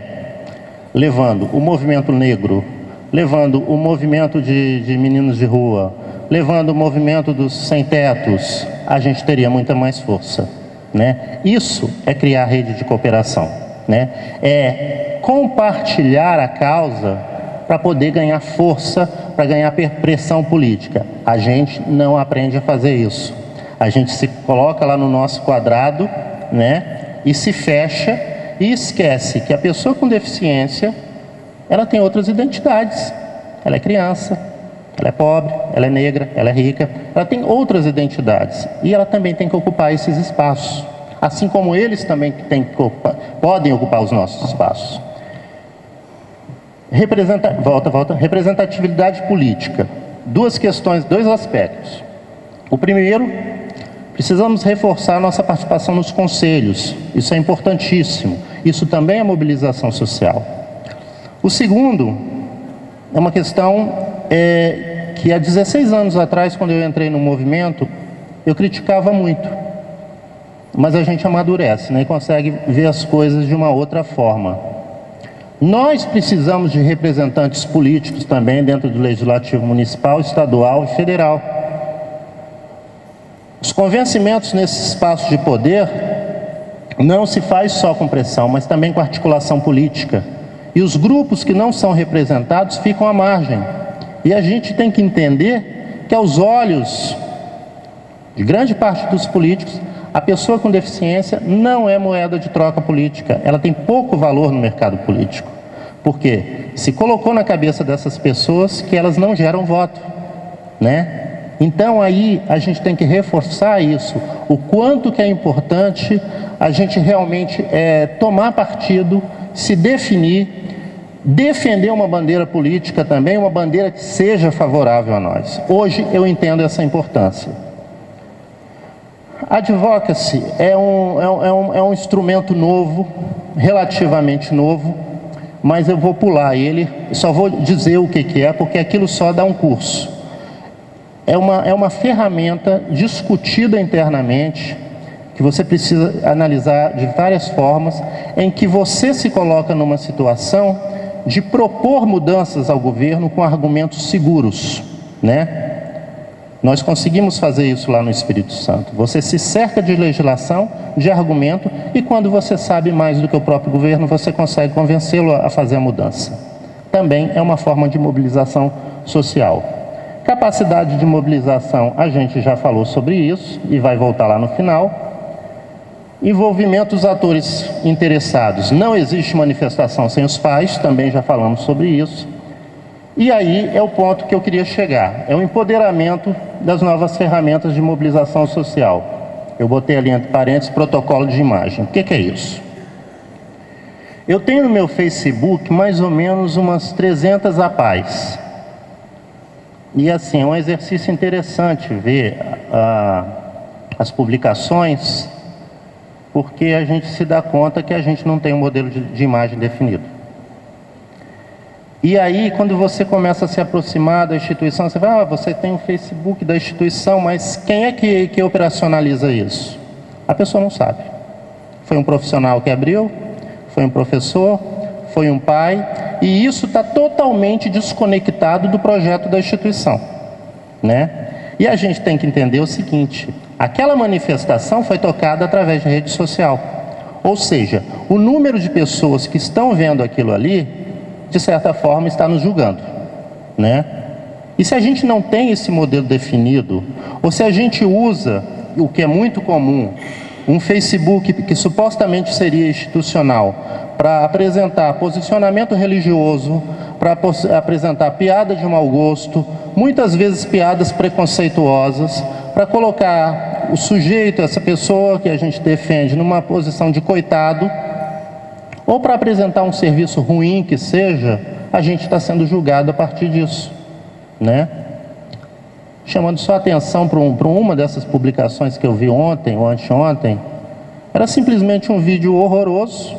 [SPEAKER 1] levando o movimento negro, levando o movimento de meninos de rua, levando o movimento dos sem-tetos, a gente teria muita mais força, né? Isso é criar rede de cooperação, né? É compartilhar a causa para poder ganhar força, para ganhar pressão política. A gente não aprende a fazer isso. A gente se coloca lá no nosso quadrado, né? E se fecha e esquece que a pessoa com deficiência, ela tem outras identidades. Ela é criança, ela é pobre, ela é negra, ela é rica, ela tem outras identidades e ela também tem que ocupar esses espaços, assim como eles também podem ocupar os nossos espaços. Representatividade política. Duas questões, dois aspectos. O primeiro, precisamos reforçar a nossa participação nos conselhos. Isso é importantíssimo. Isso também é mobilização social. O segundo é uma questão que há 16 anos atrás, quando eu entrei no movimento, eu criticava muito. Mas a gente amadurece, né, e consegue ver as coisas de uma outra forma. Nós precisamos de representantes políticos também dentro do Legislativo Municipal, Estadual e Federal. Os convencimentos nesse espaço de poder não se faz só com pressão, mas também com articulação política. E os grupos que não são representados ficam à margem. E a gente tem que entender que, aos olhos de grande parte dos políticos, a pessoa com deficiência não é moeda de troca política. Ela tem pouco valor no mercado político. Por quê? Se colocou na cabeça dessas pessoas que elas não geram voto, né? Então aí a gente tem que reforçar isso, o quanto que é importante a gente realmente tomar partido, se definir, defender uma bandeira política também, uma bandeira que seja favorável a nós. Hoje eu entendo essa importância. A advocacy é um instrumento novo, relativamente novo, mas eu vou pular ele, só vou dizer o que é, porque aquilo só dá um curso. É uma ferramenta discutida internamente, que você precisa analisar de várias formas, em que você se coloca numa situação de propor mudanças ao governo com argumentos seguros, né? Nós conseguimos fazer isso lá no Espírito Santo. Você se cerca de legislação, de argumento, e quando você sabe mais do que o próprio governo, você consegue convencê-lo a fazer a mudança. Também é uma forma de mobilização social. Capacidade de mobilização, a gente já falou sobre isso, e vai voltar lá no final. Envolvimento dos atores interessados. Não existe manifestação sem os pais, também já falamos sobre isso. E aí é o ponto que eu queria chegar, é o empoderamento das novas ferramentas de mobilização social. Eu botei ali entre parênteses protocolo de imagem. O que é isso? Eu tenho no meu Facebook mais ou menos umas 300 APAES. E assim, é um exercício interessante ver as publicações, porque a gente se dá conta que a gente não tem um modelo de imagem definido. E aí, quando você começa a se aproximar da instituição, você vai, você tem o Facebook da instituição, mas quem é que operacionaliza isso? A pessoa não sabe. Foi um profissional que abriu, foi um professor, foi um pai, e isso está totalmente desconectado do projeto da instituição, né? E a gente tem que entender o seguinte, aquela manifestação foi tocada através de rede social. Ou seja, o número de pessoas que estão vendo aquilo ali, de certa forma, está nos julgando, né? E se a gente não tem esse modelo definido, ou se a gente usa, o que é muito comum, um Facebook que supostamente seria institucional, para apresentar posicionamento religioso, para apresentar piadas de mau gosto, muitas vezes piadas preconceituosas, para colocar o sujeito, essa pessoa que a gente defende, numa posição de coitado, ou para apresentar um serviço ruim que seja, a gente está sendo julgado a partir disso, né? Chamando só atenção para uma dessas publicações que eu vi ontem ou anteontem, era simplesmente um vídeo horroroso,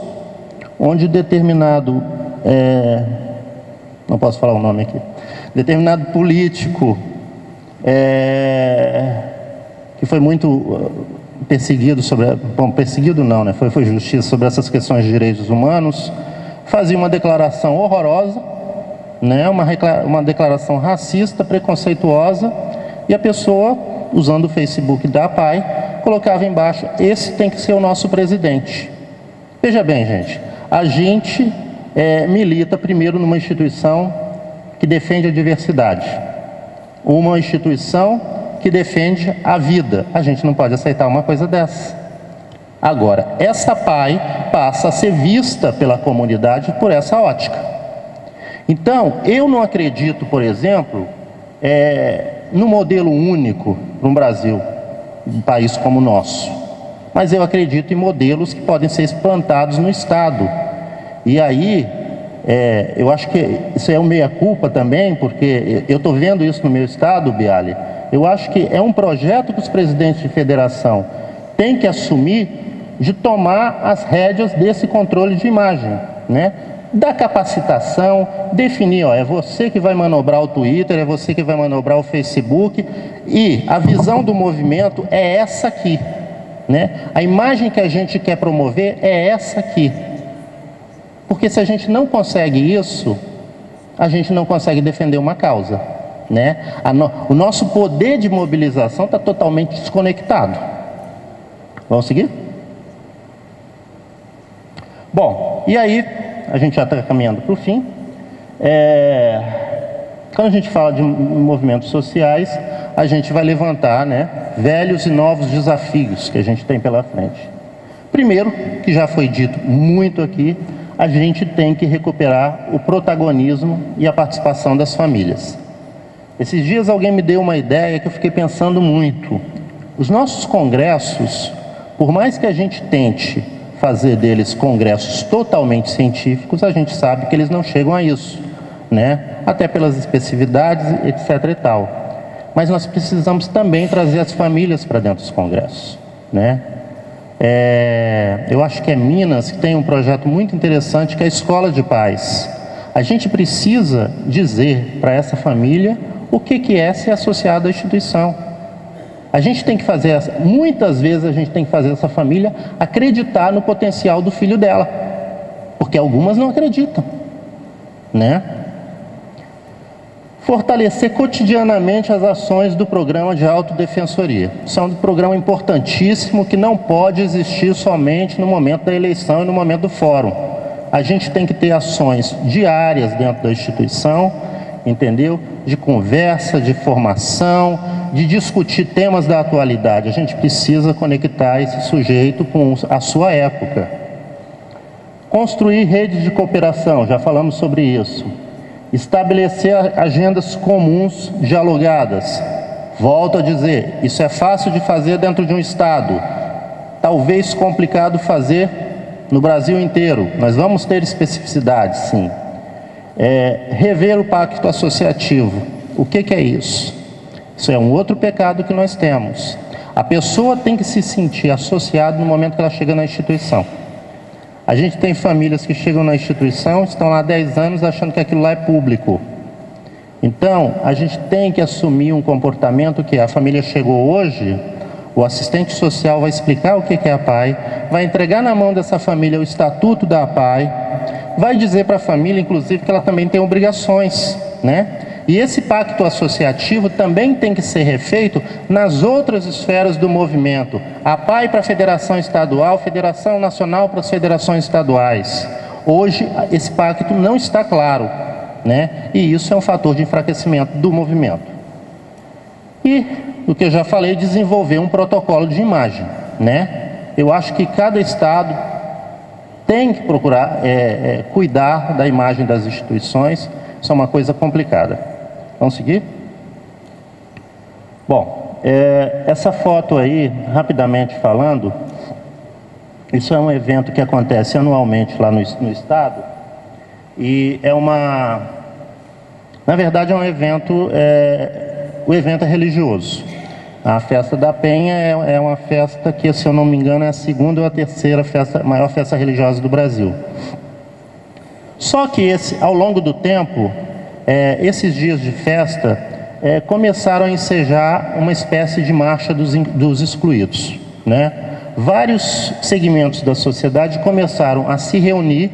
[SPEAKER 1] onde determinado, não posso falar o nome aqui, determinado político, que foi muito perseguido perseguido não, né? Foi justiça sobre essas questões de direitos humanos, fazia uma declaração horrorosa, né? Uma declaração racista, preconceituosa, e a pessoa, usando o Facebook da APAE, colocava embaixo, esse tem que ser o nosso presidente. Veja bem, gente, a gente milita primeiro numa instituição que defende a diversidade, uma instituição que defende a vida. A gente não pode aceitar uma coisa dessa. Agora, essa APAE passa a ser vista pela comunidade por essa ótica. Então, eu não acredito, por exemplo, no modelo único no Brasil, um país como o nosso. Mas eu acredito em modelos que podem ser implantados no Estado. E aí, eu acho que isso é um meia-culpa também, porque eu estou vendo isso no meu Estado, Biali. Eu acho que é um projeto que os presidentes de federação têm que assumir de tomar as rédeas desse controle de imagem, né? da capacitação, definir, ó, é você que vai manobrar o Twitter, é você que vai manobrar o Facebook, e a visão do movimento é essa aqui, né? A imagem que a gente quer promover é essa aqui. Porque se a gente não consegue isso, a gente não consegue defender uma causa, né? O nosso poder de mobilização está totalmente desconectado. Vamos seguir? Bom, e aí, a gente já está caminhando para o fim. Quando a gente fala de movimentos sociais, a gente vai levantar, né, velhos e novos desafios que a gente tem pela frente. Primeiro, que já foi dito muito aqui, a gente tem que recuperar o protagonismo e a participação das famílias. Esses dias alguém me deu uma ideia que eu fiquei pensando muito. Os nossos congressos, por mais que a gente tente fazer deles congressos totalmente científicos, a gente sabe que eles não chegam a isso, né? Até pelas especificidades, etc. e tal. Mas nós precisamos também trazer as famílias para dentro dos congressos, né? Eu acho que é Minas que tem um projeto muito interessante, que é a Escola de Paz. A gente precisa dizer para essa família o que é ser associado à instituição. A gente tem que fazer, muitas vezes a gente tem que fazer essa família acreditar no potencial do filho dela, porque algumas não acreditam, né? Fortalecer cotidianamente as ações do programa de autodefensoria. Isso é um programa importantíssimo que não pode existir somente no momento da eleição e no momento do fórum. A gente tem que ter ações diárias dentro da instituição, entendeu? De conversa, de formação, de discutir temas da atualidade. A gente precisa conectar esse sujeito com a sua época. Construir redes de cooperação, já falamos sobre isso. Estabelecer agendas comuns dialogadas. Volto a dizer, isso é fácil de fazer dentro de um estado, talvez complicado fazer no Brasil inteiro. Nós vamos ter especificidades, sim. Rever o pacto associativo. O que é isso? Isso é um outro pecado que nós temos. A pessoa tem que se sentir associada no momento que ela chega na instituição. A gente tem famílias que chegam na instituição, estão lá há 10 anos achando que aquilo lá é público. Então, a gente tem que assumir um comportamento que a família chegou hoje, o assistente social vai explicar o que é a APAE, vai entregar na mão dessa família o estatuto da APAE, vai dizer para a família, inclusive, que ela também tem obrigações, né? E esse pacto associativo também tem que ser refeito nas outras esferas do movimento. A APAE para a Federação Estadual, Federação Nacional para as Federações Estaduais. Hoje, esse pacto não está claro, né? E isso é um fator de enfraquecimento do movimento. E, o que eu já falei, desenvolver um protocolo de imagem, né? Eu acho que cada estado tem que procurar cuidar da imagem das instituições. Isso é uma coisa complicada. Vamos seguir? Bom, essa foto aí, rapidamente falando, isso é um evento que acontece anualmente lá no estado, e na verdade é um evento, o evento é religioso. A festa da Penha é uma festa que, se eu não me engano, é a segunda ou a terceira maior festa religiosa do Brasil. Só que ao longo do tempo, esses dias de festa começaram a ensejar uma espécie de marcha dos excluídos, né? Vários segmentos da sociedade começaram a se reunir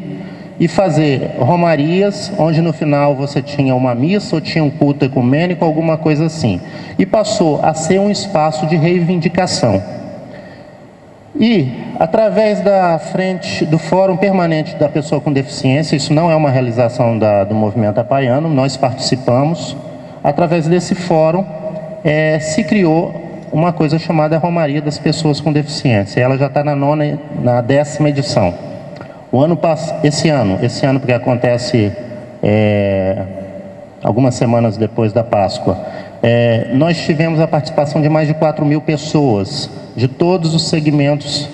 [SPEAKER 1] e fazer romarias, onde no final você tinha uma missa ou tinha um culto ecumênico, alguma coisa assim. E passou a ser um espaço de reivindicação. E, através da frente do Fórum Permanente da Pessoa com Deficiência, isso não é uma realização do movimento apaiano, nós participamos, através desse fórum se criou uma coisa chamada Romaria das Pessoas com Deficiência. Ela já está na 10ª edição. Esse ano porque acontece algumas semanas depois da Páscoa, nós tivemos a participação de mais de 4.000 pessoas, de todos os segmentos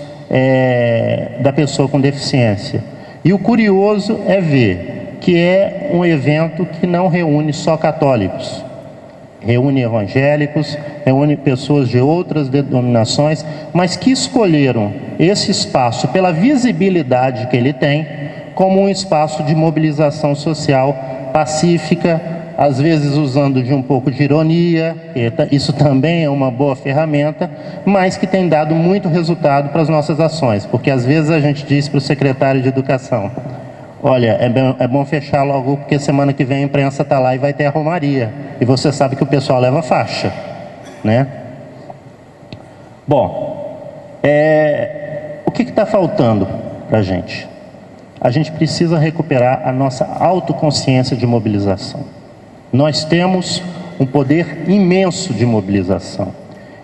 [SPEAKER 1] da pessoa com deficiência. E o curioso é ver que é um evento que não reúne só católicos, reúne evangélicos, reúne pessoas de outras denominações, mas que escolheram esse espaço pela visibilidade que ele tem, como um espaço de mobilização social pacífica, às vezes usando de um pouco de ironia, isso também é uma boa ferramenta, mas que tem dado muito resultado para as nossas ações, porque às vezes a gente diz para o secretário de Educação: olha, é bom fechar logo, porque semana que vem a imprensa está lá e vai ter a romaria, e você sabe que o pessoal leva faixa, né? Bom, o que está faltando para a gente? A gente precisa recuperar a nossa autoconsciência de mobilização. Nós temos um poder imenso de mobilização.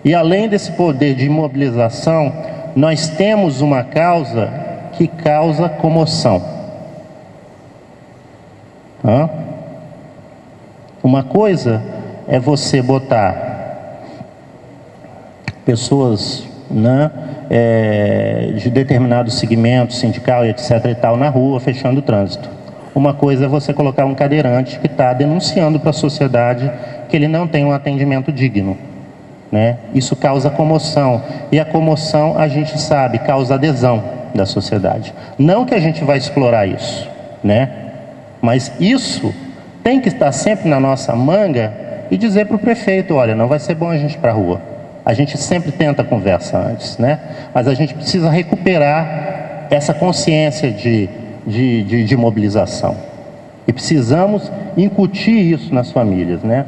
[SPEAKER 1] E além desse poder de mobilização, nós temos uma causa que causa comoção. Uma coisa é você botar pessoas, né, de determinado segmento sindical e etc. e tal na rua, fechando o trânsito. Uma coisa é você colocar um cadeirante que está denunciando para a sociedade que ele não tem um atendimento digno, né? Isso causa comoção, e a comoção, a gente sabe, causa adesão da sociedade. Não que a gente vai explorar isso, né? Mas isso tem que estar sempre na nossa manga e dizer para o prefeito: olha, não vai ser bom a gente ir para a rua. A gente sempre tenta conversa antes, né? Mas a gente precisa recuperar essa consciência de mobilização. E precisamos incutir isso nas famílias, né?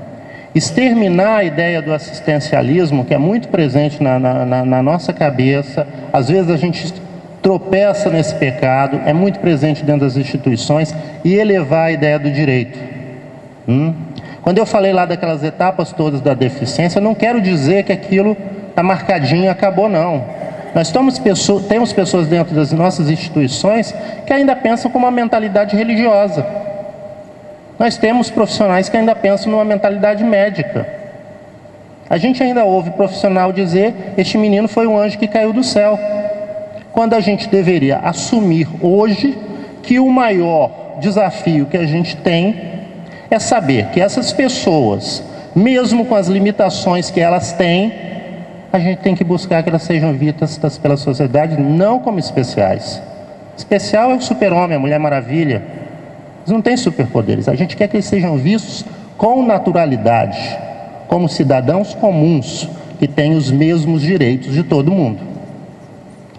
[SPEAKER 1] Exterminar a ideia do assistencialismo, que é muito presente na nossa cabeça. Às vezes a gente tropeça nesse pecado, é muito presente dentro das instituições, e elevar a ideia do direito. Quando eu falei lá daquelas etapas todas da deficiência, eu não quero dizer que aquilo está marcadinho e acabou, não. Nós temos pessoas dentro das nossas instituições que ainda pensam com uma mentalidade religiosa. Nós temos profissionais que ainda pensam numa mentalidade médica. A gente ainda ouve profissional dizer: este menino foi um anjo que caiu do céu. Quando a gente deveria assumir hoje que o maior desafio que a gente tem é saber que essas pessoas, mesmo com as limitações que elas têm, a gente tem que buscar que elas sejam vistas pela sociedade não como especiais. Especial é o super-homem, a Mulher Maravilha. Eles não têm superpoderes. A gente quer que eles sejam vistos com naturalidade, como cidadãos comuns, que têm os mesmos direitos de todo mundo.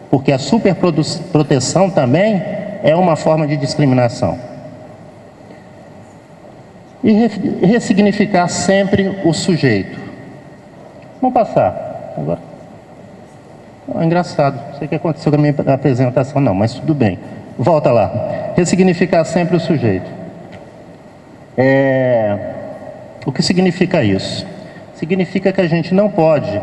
[SPEAKER 1] Porque a superproteção também é uma forma de discriminação. E ressignificar sempre o sujeito. Vamos passar. Agora, é engraçado, não sei o que aconteceu com a minha apresentação, não, mas tudo bem. Volta lá. Ressignificar sempre o sujeito. O que significa isso? Significa que a gente não pode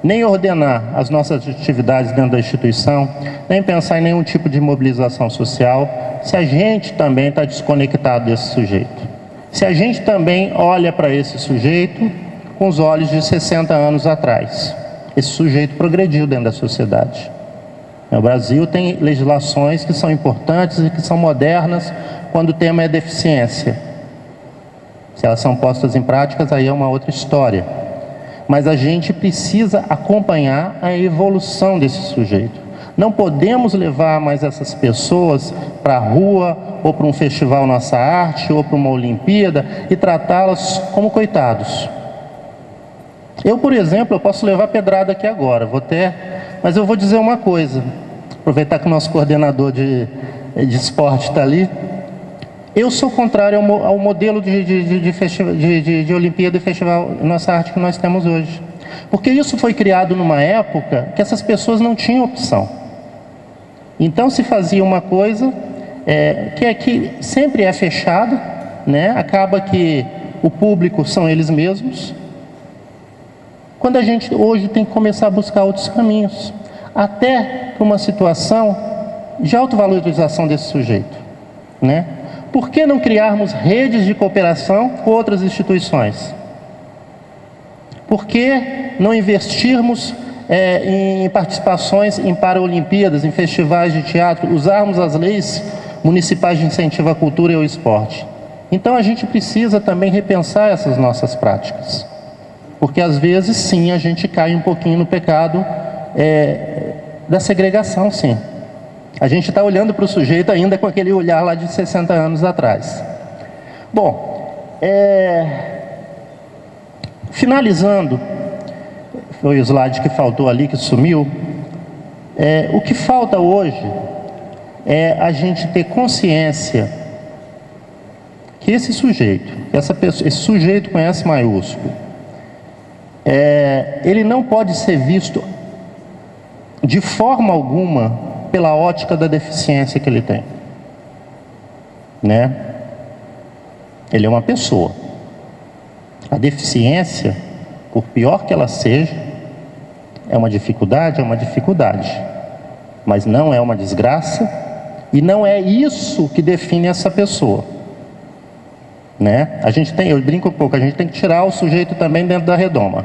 [SPEAKER 1] nem ordenar as nossas atividades dentro da instituição, nem pensar em nenhum tipo de mobilização social, se a gente também está desconectado desse sujeito. Se a gente também olha para esse sujeito com os olhos de 60 anos atrás. Esse sujeito progrediu dentro da sociedade. O Brasil tem legislações que são importantes e que são modernas quando o tema é deficiência. Se elas são postas em práticas, aí é uma outra história. Mas a gente precisa acompanhar a evolução desse sujeito. Não podemos levar mais essas pessoas para a rua, ou para um festival Nossa Arte, ou para uma Olimpíada, e tratá-las como coitados. Eu, por exemplo, eu posso levar pedrada aqui agora, mas eu vou dizer uma coisa, aproveitar que o nosso coordenador de esporte está ali. Eu sou contrário ao modelo de Olimpíada e Festival Nossa Arte que nós temos hoje. Porque isso foi criado numa época que essas pessoas não tinham opção. Então se fazia uma coisa que sempre é fechada, né? Acaba que o público são eles mesmos. Quando a gente hoje tem que começar a buscar outros caminhos, até para uma situação de autovalorização desse sujeito, né? Por que não criarmos redes de cooperação com outras instituições? Por que não investirmos em participações em Paralimpíadas, em festivais de teatro, usarmos as leis municipais de incentivo à cultura e ao esporte? Então a gente precisa também repensar essas nossas práticas. Porque às vezes, sim, a gente cai um pouquinho no pecado da segregação, sim. A gente está olhando para o sujeito ainda com aquele olhar lá de 60 anos atrás. Bom, finalizando, foi o slide que faltou ali, que sumiu. O que falta hoje é a gente ter consciência que esse sujeito, esse sujeito com S maiúsculo, ele não pode ser visto de forma alguma pela ótica da deficiência que ele tem, né? Ele é uma pessoa. A deficiência, por pior que ela seja, é uma dificuldade, mas não é uma desgraça e não é isso que define essa pessoa, né? Eu brinco um pouco, a gente tem que tirar o sujeito também dentro da redoma,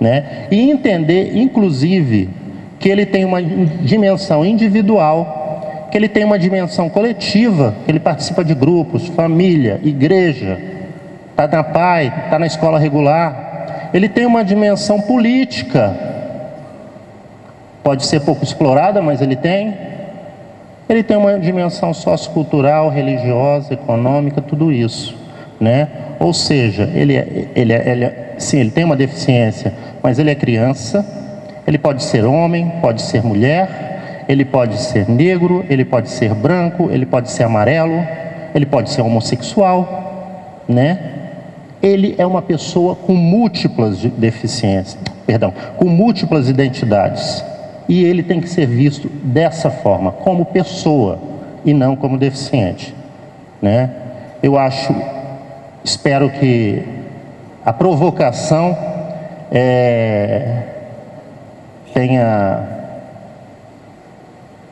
[SPEAKER 1] né? E entender, inclusive, que ele tem uma dimensão individual, que ele tem uma dimensão coletiva, que ele participa de grupos, família, igreja, está na PAI, está na escola regular. Ele tem uma dimensão política, pode ser pouco explorada, mas ele tem. Ele tem uma dimensão sociocultural, religiosa, econômica, tudo isso, né? Ou seja, sim, ele tem uma deficiência, mas ele é criança. Ele pode ser homem, pode ser mulher, ele pode ser negro, ele pode ser branco, ele pode ser amarelo, ele pode ser homossexual, né? Ele é uma pessoa com múltiplas deficiências, com múltiplas identidades. E ele tem que ser visto dessa forma, como pessoa e não como deficiente, né? Espero que a provocação tenha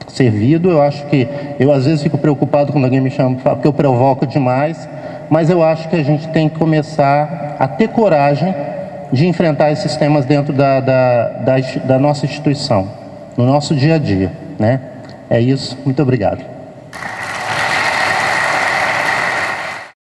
[SPEAKER 1] servido. Eu às vezes fico preocupado quando alguém me chama, porque eu provoco demais, mas eu acho que a gente tem que começar a ter coragem de enfrentar esses temas dentro da nossa instituição, no nosso dia a dia, né? É isso, muito obrigado.